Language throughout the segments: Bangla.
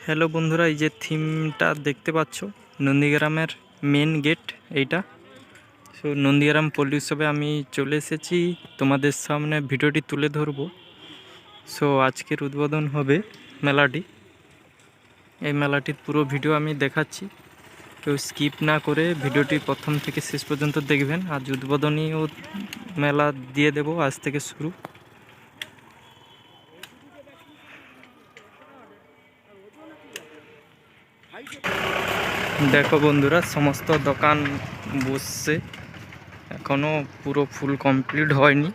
হ্যালো বন্ধুরা, এই যে থিমটা দেখতে পাচ্ছ নন্দীগ্রামের মেন গেট এইটা। সো নন্দীগ্রাম পল্লী উৎসবে আমি চলে এসেছি, তোমাদের সামনে ভিডিওটি তুলে ধরবো। সো আজকের উদ্বোধন হবে মেলাটি। এই মেলাটির পুরো ভিডিও আমি দেখাচ্ছি, কেউ স্কিপ না করে ভিডিওটি প্রথম থেকে শেষ পর্যন্ত দেখবেন। আজ উদ্বোধনী ও মেলা দিয়ে দেব, আজ থেকে শুরু। দেখো বন্ধুরা, সমস্ত দোকান বসছে, এখনো পুরো ফুল কমপ্লিট হয়নি,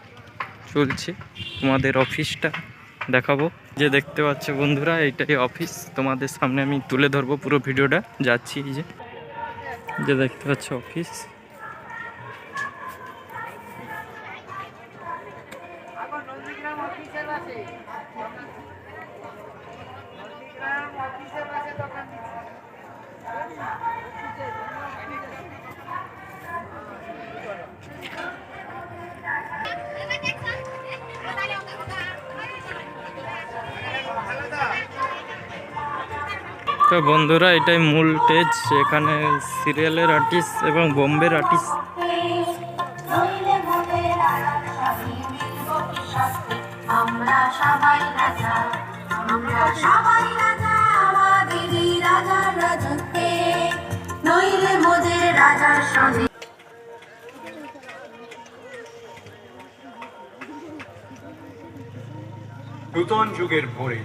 চলছে। তোমাদের অফিসটা দেখাবো, যে দেখতে পাচ্ছ বন্ধুরা, এইটাই অফিস। তোমাদের সামনে আমি তুলে ধরবো পুরো ভিডিওটা। যাচ্ছি, এই যে দেখতে পাচ্ছ অফিস। তো বন্ধুরা, এটাই মূল স্টেজ। এখানে সিরিয়ালের আর্টিস্ট এবং বোম্বের আর্টিস্ট। নূতন যুগের ভোরে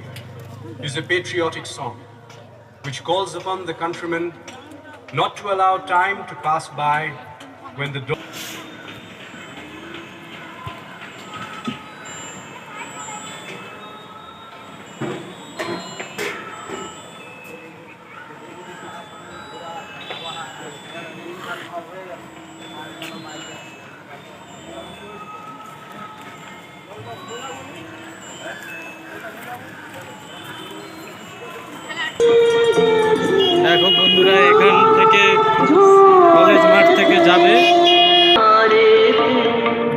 is a patriotic song which calls upon the countrymen not to allow time to pass by when the দেখো বন্ধুরা, এখান থেকে কলেজ মাঠ থেকে যাবে।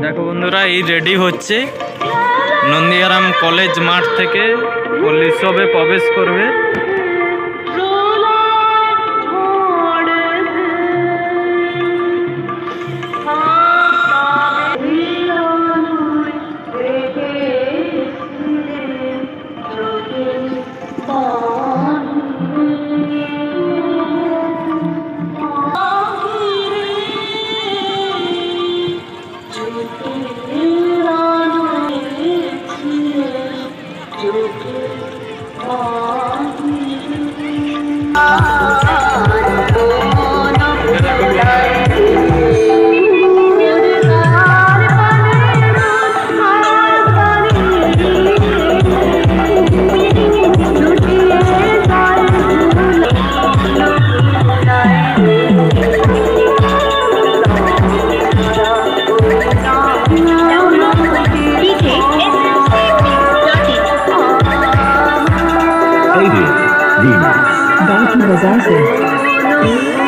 দেখো বন্ধুরা, এই রেডি হচ্ছে, নন্দীগ্রাম কলেজ মাঠ থেকে পল্লী উৎসবে প্রবেশ করবে। गांव की बाजार से